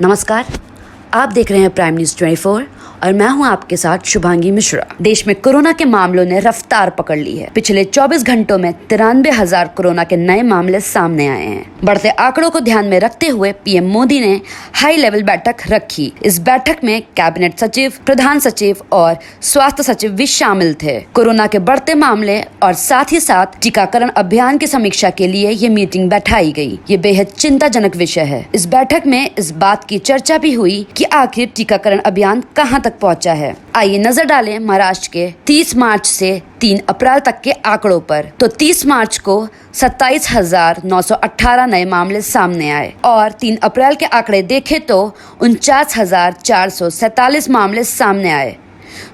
नमस्कार, आप देख रहे हैं प्राइम न्यूज़ 24 और मैं हूं आपके साथ शुभांगी मिश्रा। देश में कोरोना के मामलों ने रफ्तार पकड़ ली है। पिछले 24 घंटों में 93,000 कोरोना के नए मामले सामने आए हैं। बढ़ते आंकड़ों को ध्यान में रखते हुए पीएम मोदी ने हाई लेवल बैठक रखी। इस बैठक में कैबिनेट सचिव, प्रधान सचिव और स्वास्थ्य सचिव भी शामिल थे। कोरोना के बढ़ते मामले और साथ ही साथ टीकाकरण अभियान की समीक्षा के लिए ये मीटिंग बैठाई गई। ये बेहद चिंताजनक विषय है। इस बैठक में इस बात की चर्चा भी हुई कि आखिर टीकाकरण अभियान कहां तक पहुंचा है। आइए नजर डालें महाराष्ट्र के 30 मार्च से 3 अप्रैल तक के आंकड़ों पर। तो 30 मार्च को 27,918 नए मामले सामने आए और 3 अप्रैल के आंकड़े देखें तो 49,447 मामले सामने आए।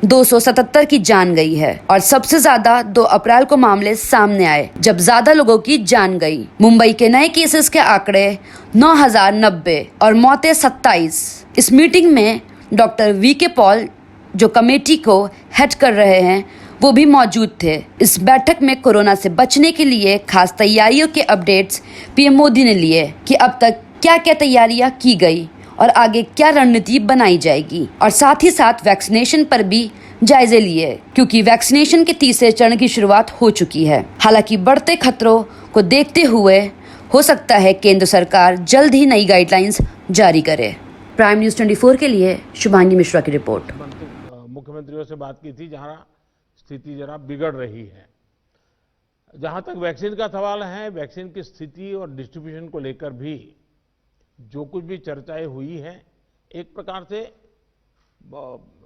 277 की जान गई है और सबसे ज्यादा 2 अप्रैल को मामले सामने आए जब ज्यादा लोगों की जान गई। मुंबई के नए केसेस के आंकड़े 9,090 और मौतें 27। इस मीटिंग में डॉक्टर वी.के. पॉल जो कमेटी को हेड कर रहे हैं वो भी मौजूद थे। इस बैठक में कोरोना से बचने के लिए खास तैयारियों के अपडेट्स पीएम मोदी ने लिए कि अब तक क्या क्या तैयारियां की गई और आगे क्या रणनीति बनाई जाएगी, और साथ ही साथ वैक्सीनेशन पर भी जायजे लिए क्योंकि वैक्सीनेशन के तीसरे चरण की शुरुआत हो चुकी है। हालांकि बढ़ते खतरों को देखते हुए हो सकता है केंद्र सरकार जल्द ही नई गाइडलाइंस जारी करे। प्राइम न्यूज़ 24 के लिए शुभांगी मिश्रा की रिपोर्ट। मुख्यमंत्रियों से बात की थी जहां स्थिति जरा बिगड़ रही है। जहां तक वैक्सीन का सवाल है, वैक्सीन की स्थिति और डिस्ट्रीब्यूशन को लेकर भी जो कुछ भी चर्चाएं हुई हैं, एक प्रकार से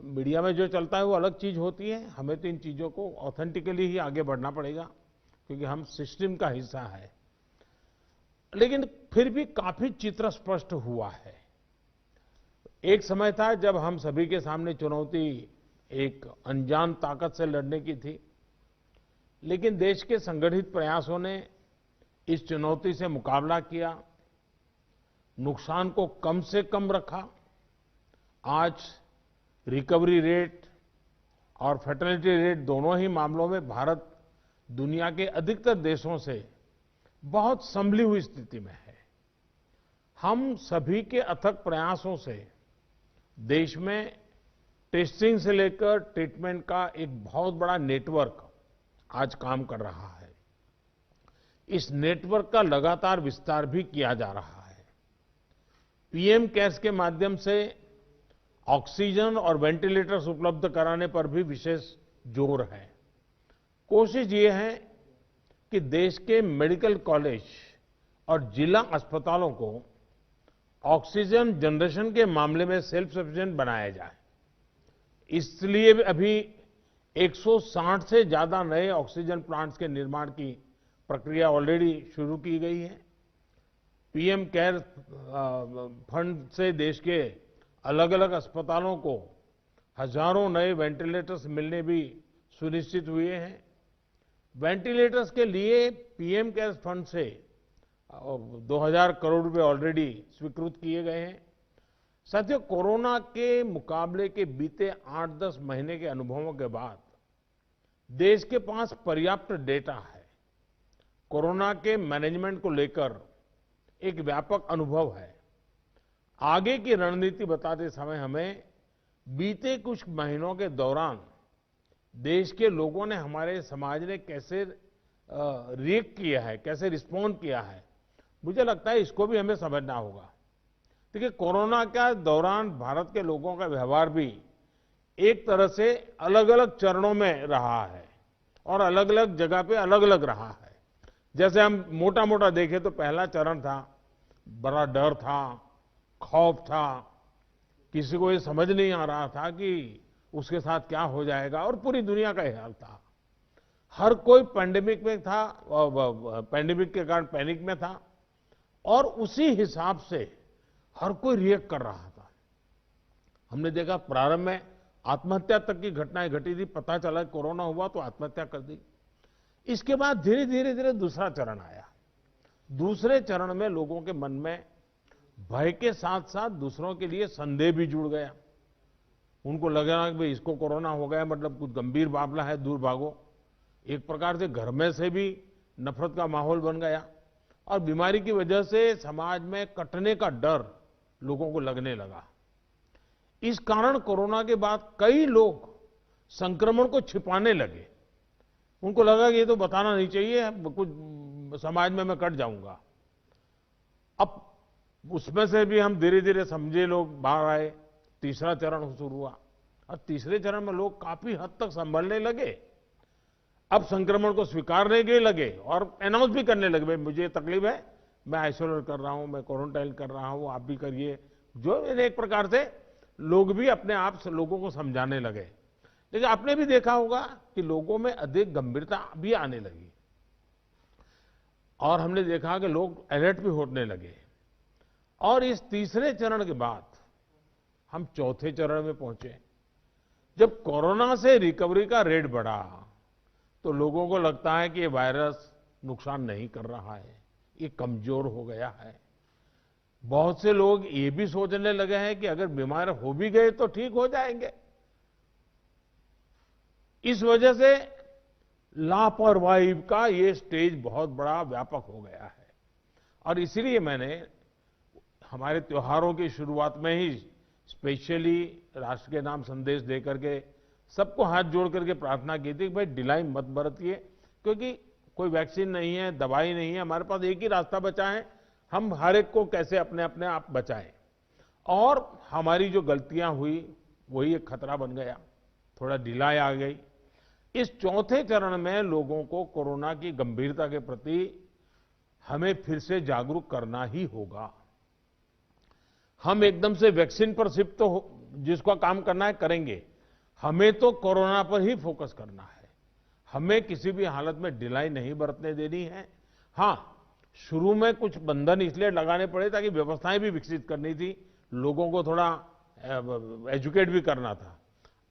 मीडिया में जो चलता है वो अलग चीज होती है। हमें तो इन चीजों को ऑथेंटिकली ही आगे बढ़ना पड़ेगा क्योंकि हम सिस्टम का हिस्सा है। लेकिन फिर भी काफी चित्र स्पष्ट हुआ है। एक समय था जब हम सभी के सामने चुनौती एक अनजान ताकत से लड़ने की थी, लेकिन देश के संगठित प्रयासों ने इस चुनौती से मुकाबला किया, नुकसान को कम से कम रखा। आज रिकवरी रेट और फर्टिलिटी रेट दोनों ही मामलों में भारत दुनिया के अधिकतर देशों से बहुत संभली हुई स्थिति में है। हम सभी के अथक प्रयासों से देश में टेस्टिंग से लेकर ट्रीटमेंट का एक बहुत बड़ा नेटवर्क आज काम कर रहा है। इस नेटवर्क का लगातार विस्तार भी किया जा रहा है। पीएम केयर्स के माध्यम से ऑक्सीजन और वेंटिलेटर्स उपलब्ध कराने पर भी विशेष जोर है। कोशिश ये है कि देश के मेडिकल कॉलेज और जिला अस्पतालों को ऑक्सीजन जनरेशन के मामले में सेल्फ सफिशिएंट बनाया जाए। इसलिए अभी 160 से ज्यादा नए ऑक्सीजन प्लांट्स के निर्माण की प्रक्रिया ऑलरेडी शुरू की गई है। पीएम केयर फंड से देश के अलग अलग अस्पतालों को हजारों नए वेंटिलेटर्स मिलने भी सुनिश्चित हुए हैं। वेंटिलेटर्स के लिए पीएम केयर फंड से 2,000 करोड़ रुपए ऑलरेडी स्वीकृत किए गए हैं। साथियों, कोरोना के मुकाबले के बीते 8-10 महीने के अनुभवों के बाद देश के पास पर्याप्त डेटा है। कोरोना के मैनेजमेंट को लेकर एक व्यापक अनुभव है। आगे की रणनीति बताते समय हमें बीते कुछ महीनों के दौरान देश के लोगों ने, हमारे समाज ने कैसे रिएक्ट किया है, कैसे रिस्पॉन्ड किया है, मुझे लगता है इसको भी हमें समझना होगा। देखिए, कोरोना के दौरान भारत के लोगों का व्यवहार भी एक तरह से अलग अलग चरणों में रहा है और अलग अलग जगह पे अलग अलग रहा है। जैसे हम मोटा मोटा देखें तो पहला चरण था, बड़ा डर था, खौफ था, किसी को ये समझ नहीं आ रहा था कि उसके साथ क्या हो जाएगा, और पूरी दुनिया का ये हाल था। हर कोई पैंडेमिक में था, पैंडेमिक के कारण पैनिक में था और उसी हिसाब से हर कोई रिएक्ट कर रहा था। हमने देखा प्रारंभ में आत्महत्या तक की घटनाएं घटी थी। पता चला कोरोना हुआ तो आत्महत्या कर दी। इसके बाद धीरे धीरे धीरे दूसरा चरण आया। दूसरे चरण में लोगों के मन में भय के साथ साथ दूसरों के लिए संदेह भी जुड़ गया। उनको लगा कि भाई इसको कोरोना हो गया मतलब कुछ गंभीर मामला है, दूर भागो। एक प्रकार से घर में से भी नफरत का माहौल बन गया और बीमारी की वजह से समाज में कटने का डर लोगों को लगने लगा। इस कारण कोरोना के बाद कई लोग संक्रमण को छिपाने लगे। उनको लगा कि ये तो बताना नहीं चाहिए, कुछ समाज में मैं कट जाऊंगा। अब उसमें से भी हम धीरे धीरे समझे लोग बाहर आए, तीसरा चरण शुरू हुआ और तीसरे चरण में लोग काफी हद तक संभलने लगे। अब संक्रमण को स्वीकारने के लगे और अनाउंस भी करने लगे, भाई मुझे तकलीफ है, मैं आइसोलेट कर रहा हूं, मैं क्वारंटाइन कर रहा हूं, आप भी करिए। जो एक प्रकार से लोग भी अपने आप से लोगों को समझाने लगे। लेकिन आपने भी देखा होगा कि लोगों में अधिक गंभीरता भी आने लगी और हमने देखा कि लोग अलर्ट भी होने लगे। और इस तीसरे चरण के बाद हम चौथे चरण में पहुंचे। जब कोरोना से रिकवरी का रेट बढ़ा तो लोगों को लगता है कि ये वायरस नुकसान नहीं कर रहा है, ये कमजोर हो गया है। बहुत से लोग ये भी सोचने लगे हैं कि अगर बीमार हो भी गए तो ठीक हो जाएंगे। इस वजह से लापरवाही का ये स्टेज बहुत बड़ा व्यापक हो गया है। और इसलिए मैंने हमारे त्योहारों की शुरुआत में ही स्पेशली राष्ट्र के नाम संदेश देकर के सबको हाथ जोड़ करके प्रार्थना की थी कि भाई ढिलाई मत बरतिए, क्योंकि कोई वैक्सीन नहीं है, दवाई नहीं है, हमारे पास एक ही रास्ता बचा है, हम हर एक को कैसे अपने अपने आप बचाएं। और हमारी जो गलतियां हुई वही एक खतरा बन गया, थोड़ा ढिलाई आ गई। इस चौथे चरण में लोगों को कोरोना की गंभीरता के प्रति हमें फिर से जागरूक करना ही होगा। हम एकदम से वैक्सीन पर शिफ्ट तो जिसका काम करना है करेंगे, हमें तो कोरोना पर ही फोकस करना है। हमें किसी भी हालत में ढिलाई नहीं बरतने देनी है। हाँ, शुरू में कुछ बंधन इसलिए लगाने पड़े ताकि व्यवस्थाएं भी विकसित करनी थी, लोगों को थोड़ा एजुकेट भी करना था।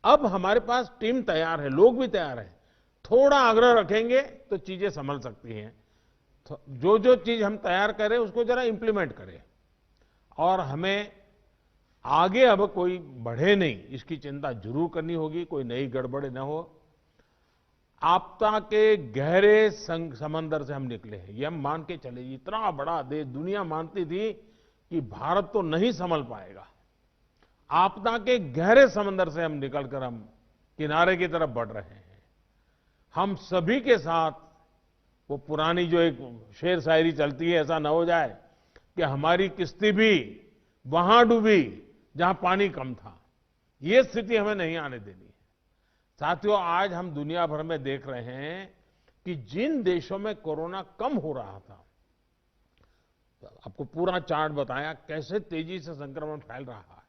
अब हमारे पास टीम तैयार है, लोग भी तैयार हैं। थोड़ा आग्रह रखेंगे तो चीजें संभल सकती हैं। जो जो चीज हम तैयार करें उसको जरा इंप्लीमेंट करें और हमें आगे अब कोई बढ़े नहीं, इसकी चिंता जरूर करनी होगी, कोई नई गड़बड़ न हो। आपदा के गहरे समंदर से हम निकले हैं, ये हम मान के चले। इतना बड़ा देश, दुनिया मानती थी कि भारत तो नहीं संभल पाएगा। आपदा के गहरे समंदर से हम निकलकर हम किनारे की तरफ बढ़ रहे हैं। हम सभी के साथ वो पुरानी जो एक शेर शायरी चलती है, ऐसा न हो जाए कि हमारी किश्ती भी वहां डूबी जहां पानी कम था। ये स्थिति हमें नहीं आने देनी है। साथियों, आज हम दुनिया भर में देख रहे हैं कि जिन देशों में कोरोना कम हो रहा था, आपको पूरा चार्ट बताया कैसे तेजी से संक्रमण फैल रहा है।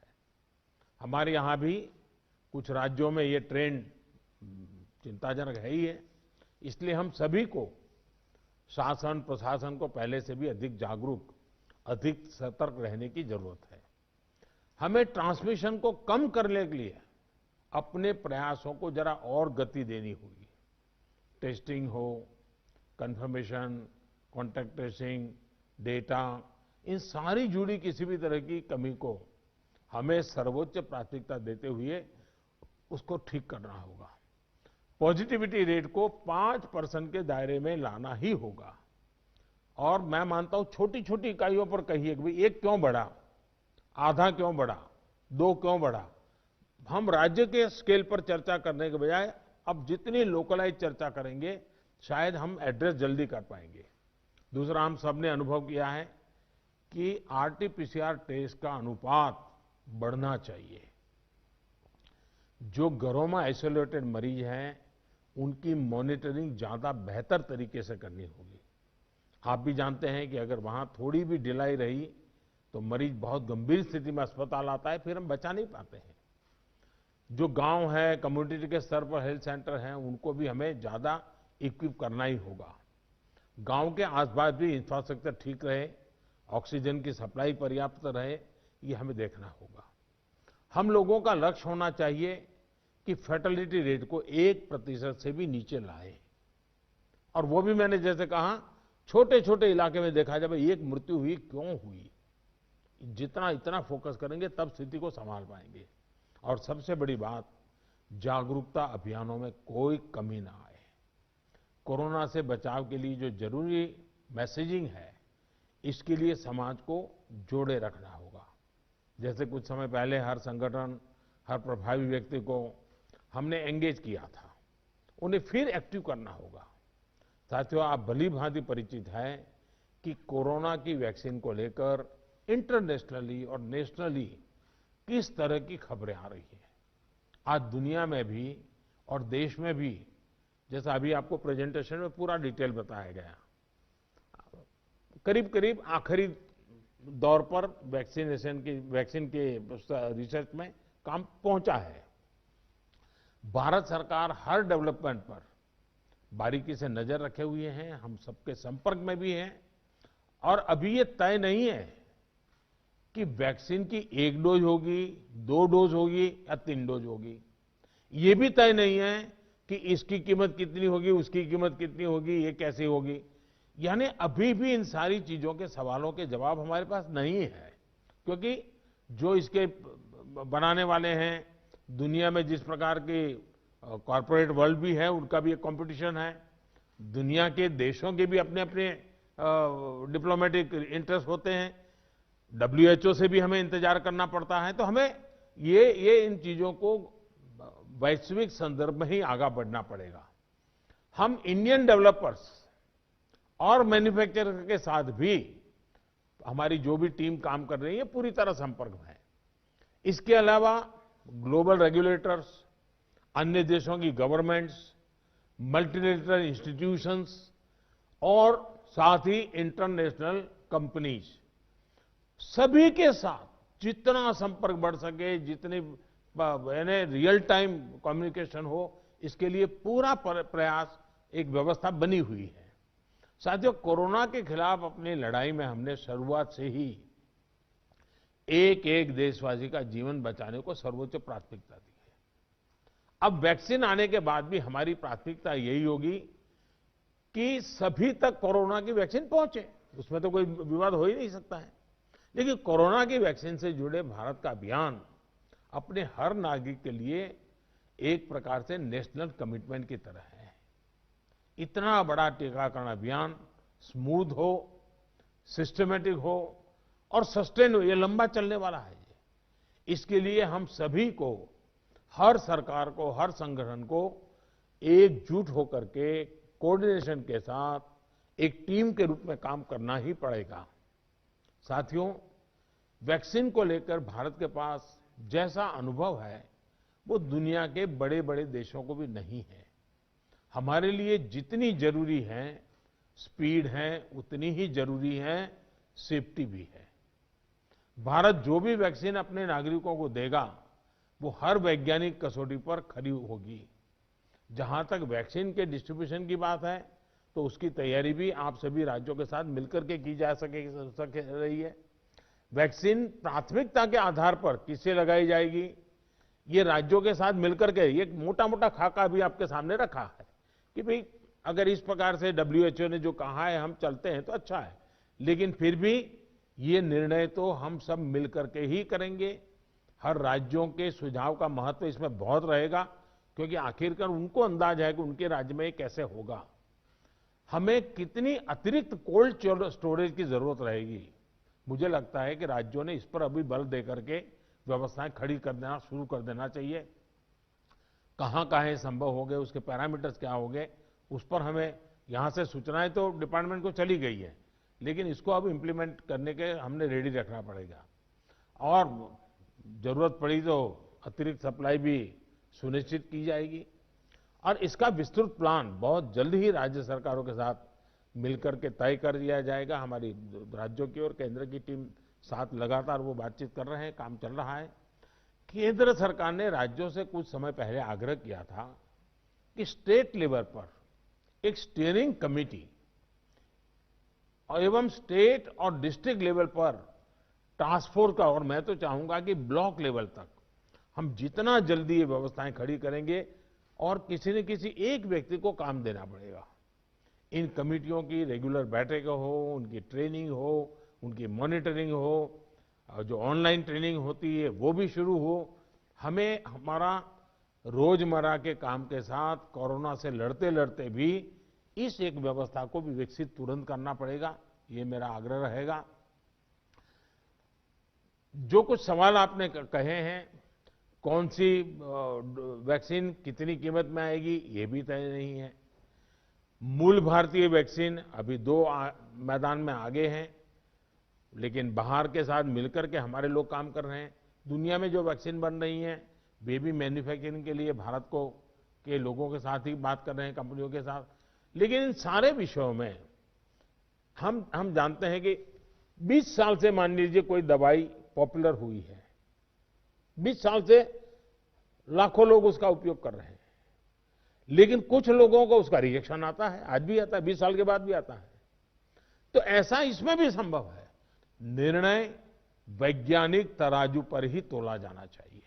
हमारे यहां भी कुछ राज्यों में ये ट्रेंड चिंताजनक है ही है। इसलिए हम सभी को, शासन प्रशासन को पहले से भी अधिक जागरूक, अधिक सतर्क रहने की जरूरत है। हमें ट्रांसमिशन को कम करने के लिए अपने प्रयासों को जरा और गति देनी होगी। टेस्टिंग हो, कंफर्मेशन, कॉन्टैक्ट ट्रेसिंग, डेटा, इन सारी जुड़ी किसी भी तरह की कमी को हमें सर्वोच्च प्राथमिकता देते हुए उसको ठीक करना होगा। पॉजिटिविटी रेट को 5% के दायरे में लाना ही होगा। और मैं मानता हूं छोटी छोटी इकाइयों पर कहिए कि भाई 1 क्यों बढ़ा, आधा क्यों बढ़ा, 2 क्यों बढ़ा। हम राज्य के स्केल पर चर्चा करने के बजाय अब जितनी लोकलाइज चर्चा करेंगे शायद हम एड्रेस जल्दी कर पाएंगे। दूसरा, हम सबने अनुभव किया है कि आरटी-पीसीआर टेस्ट का अनुपात बढ़ना चाहिए। जो घरों में आइसोलेटेड मरीज हैं उनकी मॉनिटरिंग ज्यादा बेहतर तरीके से करनी होगी। आप भी जानते हैं कि अगर वहां थोड़ी भी ढिलाई रही तो मरीज बहुत गंभीर स्थिति में अस्पताल आता है, फिर हम बचा नहीं पाते हैं। जो गांव है, कम्युनिटी के स्तर पर हेल्थ सेंटर हैं, उनको भी हमें ज्यादा इक्विप करना ही होगा। गांव के आसपास भी इंफ्रास्ट्रक्चर ठीक रहे, ऑक्सीजन की सप्लाई पर्याप्त रहे, ये हमें देखना होगा। हम लोगों का लक्ष्य होना चाहिए कि फर्टिलिटी रेट को 1% से भी नीचे लाए। और वो भी मैंने जैसे कहा, छोटे छोटे इलाके में देखा जाए भाई 1 मृत्यु हुई क्यों हुई। जितना इतना फोकस करेंगे तब स्थिति को संभाल पाएंगे। और सबसे बड़ी बात, जागरूकता अभियानों में कोई कमी ना आए। कोरोना से बचाव के लिए जो जरूरी मैसेजिंग है, इसके लिए समाज को जोड़े रखना होगा। जैसे कुछ समय पहले हर संगठन, हर प्रभावी व्यक्ति को हमने एंगेज किया था, उन्हें फिर एक्टिव करना होगा। साथियों, आप भली भांति परिचित हैं कि कोरोना की वैक्सीन को लेकर इंटरनेशनली और नेशनली किस तरह की खबरें आ रही हैं। आज दुनिया में भी और देश में भी, जैसा अभी आपको प्रेजेंटेशन में पूरा डिटेल बताया गया, करीब करीब आखिरी दौर पर वैक्सीन के रिसर्च में काम पहुंचा है। भारत सरकार हर डेवलपमेंट पर बारीकी से नजर रखे हुए हैं, हम सबके संपर्क में भी हैं। और अभी ये तय नहीं है कि वैक्सीन की 1 डोज होगी, 2 डोज होगी या 3 डोज होगी। ये भी तय नहीं है कि इसकी कीमत कितनी होगी, उसकी कीमत कितनी होगी, ये कैसे होगी। यानी अभी भी इन सारी चीजों के सवालों के जवाब हमारे पास नहीं है, क्योंकि जो इसके बनाने वाले हैं, दुनिया में जिस प्रकार की कॉरपोरेट वर्ल्ड भी है, उनका भी एक कंपटीशन है। दुनिया के देशों के भी अपने अपने डिप्लोमेटिक इंटरेस्ट होते हैं। WHO से भी हमें इंतजार करना पड़ता है। तो हमें ये इन चीजों को वैश्विक संदर्भ में ही आगे बढ़ना पड़ेगा। हम इंडियन डेवलपर्स और मैन्युफैक्चरर के साथ भी हमारी जो भी टीम काम कर रही है, पूरी तरह संपर्क में है। इसके अलावा ग्लोबल रेगुलेटर्स, अन्य देशों की गवर्नमेंट्स, मल्टीलेटरल इंस्टीट्यूशंस और साथ ही इंटरनेशनल कंपनीज, सभी के साथ जितना संपर्क बढ़ सके, जितनी रियल टाइम कम्युनिकेशन हो, इसके लिए पूरा प्रयास, एक व्यवस्था बनी हुई है। साथियों, कोरोना के खिलाफ अपनी लड़ाई में हमने शुरुआत से ही एक एक देशवासी का जीवन बचाने को सर्वोच्च प्राथमिकता दी है। अब वैक्सीन आने के बाद भी हमारी प्राथमिकता यही होगी कि सभी तक कोरोना की वैक्सीन पहुंचे। उसमें तो कोई विवाद हो ही नहीं सकता है। लेकिन कोरोना की वैक्सीन से जुड़े भारत का अभियान अपने हर नागरिक के लिए एक प्रकार से नेशनल कमिटमेंट की तरह है। इतना बड़ा टीकाकरण अभियान स्मूथ हो, सिस्टमेटिक हो और सस्टेन हो, ये लंबा चलने वाला है। इसके लिए हम सभी को, हर सरकार को, हर संगठन को एकजुट होकर के कोऑर्डिनेशन के साथ एक टीम के रूप में काम करना ही पड़ेगा। साथियों, वैक्सीन को लेकर भारत के पास जैसा अनुभव है, वो दुनिया के बड़े बड़े देशों को भी नहीं है। हमारे लिए जितनी जरूरी है स्पीड है, उतनी ही जरूरी है सेफ्टी भी है। भारत जो भी वैक्सीन अपने नागरिकों को देगा, वो हर वैज्ञानिक कसौटी पर खरी होगी। जहां तक वैक्सीन के डिस्ट्रीब्यूशन की बात है, तो उसकी तैयारी भी आप सभी राज्यों के साथ मिलकर के की जा सके रही है। वैक्सीन प्राथमिकता के आधार पर किसे लगाई जाएगी, ये राज्यों के साथ मिलकर के ये मोटा मोटा खाका भी आपके सामने रखा है कि भाई अगर इस प्रकार से WHO ने जो कहा है हम चलते हैं तो अच्छा है, लेकिन फिर भी ये निर्णय तो हम सब मिलकर के ही करेंगे। हर राज्यों के सुझाव का महत्व इसमें बहुत रहेगा, क्योंकि आखिरकार उनको अंदाज है कि उनके राज्य में ये कैसे होगा। हमें कितनी अतिरिक्त कोल्ड स्टोरेज की जरूरत रहेगी, मुझे लगता है कि राज्यों ने इस पर अभी बल देकर के व्यवस्थाएं खड़ी कर देना शुरू कर देना चाहिए। कहां कहां संभव हो गए, उसके पैरामीटर्स क्या हो गए, उस पर हमें यहां से सूचनाएं तो डिपार्टमेंट को चली गई है, लेकिन इसको अब इम्प्लीमेंट करने के हमने रेडी रखना पड़ेगा। और जरूरत पड़ी तो अतिरिक्त सप्लाई भी सुनिश्चित की जाएगी। और इसका विस्तृत प्लान बहुत जल्द ही राज्य सरकारों के साथ मिलकर के तय कर दिया जाएगा। हमारी राज्यों की और केंद्र की टीम साथ लगातार वो बातचीत कर रहे हैं, काम चल रहा है। केंद्र सरकार ने राज्यों से कुछ समय पहले आग्रह किया था कि स्टेट लेवल पर एक स्टीयरिंग कमेटी एवं स्टेट और डिस्ट्रिक्ट लेवल पर टास्क फोर्स का, और मैं तो चाहूंगा कि ब्लॉक लेवल तक हम जितना जल्दी ये व्यवस्थाएं खड़ी करेंगे, और किसी न किसी एक व्यक्ति को काम देना पड़ेगा। इन कमेटियों की रेगुलर बैठकें हो, उनकी ट्रेनिंग हो, उनकी मॉनिटरिंग हो, और जो ऑनलाइन ट्रेनिंग होती है वो भी शुरू हो। हमें हमारा रोजमर्रा के काम के साथ कोरोना से लड़ते लड़ते भी इस एक व्यवस्था को भी विकसित तुरंत करना पड़ेगा, ये मेरा आग्रह रहेगा। जो कुछ सवाल आपने कहे हैं, कौन सी वैक्सीन कितनी कीमत में आएगी, ये भी तय नहीं है। मूल भारतीय वैक्सीन अभी दो मैदान में आगे हैं, लेकिन बाहर के साथ मिलकर के हमारे लोग काम कर रहे हैं। दुनिया में जो वैक्सीन बन रही हैं, वे भी मैन्युफैक्चरिंग के लिए भारत को के लोगों के साथ ही बात कर रहे हैं, कंपनियों के साथ। लेकिन इन सारे विषयों में हम जानते हैं कि 20 साल से मान लीजिए कोई दवाई पॉपुलर हुई है, 20 साल से लाखों लोग उसका उपयोग कर रहे हैं, लेकिन कुछ लोगों को उसका रिएक्शन आता है, आज भी आता है, 20 साल के बाद भी आता है। तो ऐसा इसमें भी संभव है। निर्णय वैज्ञानिक तराजू पर ही तोला जाना चाहिए।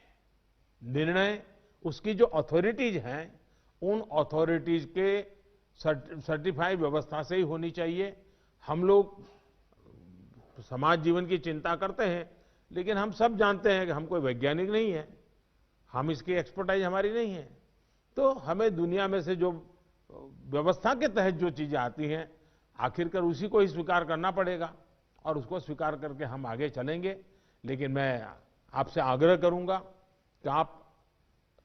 निर्णय उसकी जो अथॉरिटीज हैं, उन अथॉरिटीज के सर्टिफाइड व्यवस्था से ही होनी चाहिए। हम लोग समाज जीवन की चिंता करते हैं, लेकिन हम सब जानते हैं कि हम कोई वैज्ञानिक नहीं है, हम इसकी एक्सपर्टाइज हमारी नहीं है। तो हमें दुनिया में से जो व्यवस्था के तहत जो चीजें आती हैं, आखिरकार उसी को ही स्वीकार करना पड़ेगा और उसको स्वीकार करके हम आगे चलेंगे। लेकिन मैं आपसे आग्रह करूंगा कि आप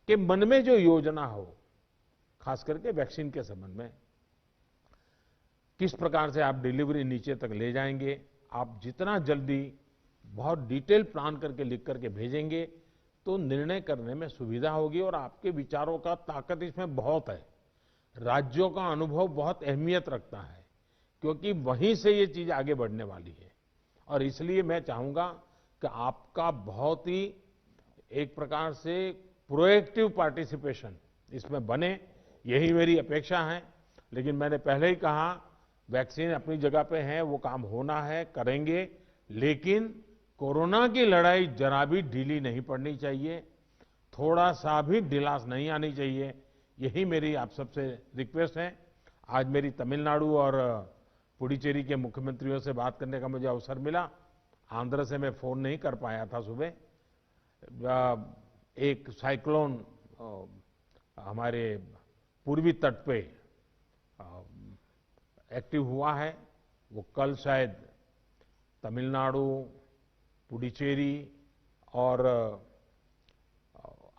के मन में जो योजना हो, खास करके वैक्सीन के संबंध में, किस प्रकार से आप डिलीवरी नीचे तक ले जाएंगे, आप जितना जल्दी बहुत डिटेल प्लान करके लिख करके भेजेंगे तो निर्णय करने में सुविधा होगी। और आपके विचारों का ताकत इसमें बहुत है। राज्यों का अनुभव बहुत अहमियत रखता है, क्योंकि वहीं से ये चीज आगे बढ़ने वाली है। और इसलिए मैं चाहूंगा कि आपका बहुत ही एक प्रकार से प्रोएक्टिव पार्टिसिपेशन इसमें बने, यही मेरी अपेक्षा है। लेकिन मैंने पहले ही कहा, वैक्सीन अपनी जगह पे है, वो काम होना है, करेंगे, लेकिन कोरोना की लड़ाई जरा भी ढीली नहीं पड़नी चाहिए, थोड़ा सा भी ढिलास नहीं आनी चाहिए। यही मेरी आप सबसे रिक्वेस्ट है। आज मेरी तमिलनाडु और पुडुचेरी के मुख्यमंत्रियों से बात करने का मुझे अवसर मिला। आंध्र से मैं फोन नहीं कर पाया था सुबह। एक साइक्लोन हमारे पूर्वी तट पे एक्टिव हुआ है, वो कल शायद तमिलनाडु, पुडुचेरी और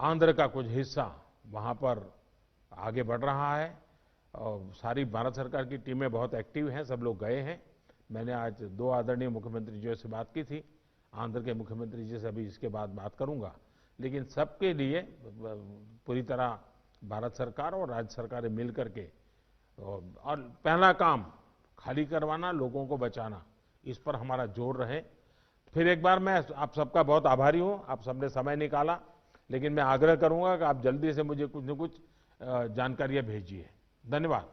आंध्र का कुछ हिस्सा वहाँ पर आगे बढ़ रहा है। और सारी भारत सरकार की टीमें बहुत एक्टिव हैं, सब लोग गए हैं। मैंने आज 2 आदरणीय मुख्यमंत्री जी से बात की थी, आंध्र के मुख्यमंत्री जी से अभी इसके बाद बात करूंगा। लेकिन सबके लिए पूरी तरह भारत सरकार और राज्य सरकारें मिल करके, और पहला काम खाली करवाना, लोगों को बचाना, इस पर हमारा जोर रहे। फिर एक बार मैं आप सबका बहुत आभारी हूं, आप सबने समय निकाला। लेकिन मैं आग्रह करूंगा कि आप जल्दी से मुझे कुछ न कुछ जानकारियां भेजिए। धन्यवाद।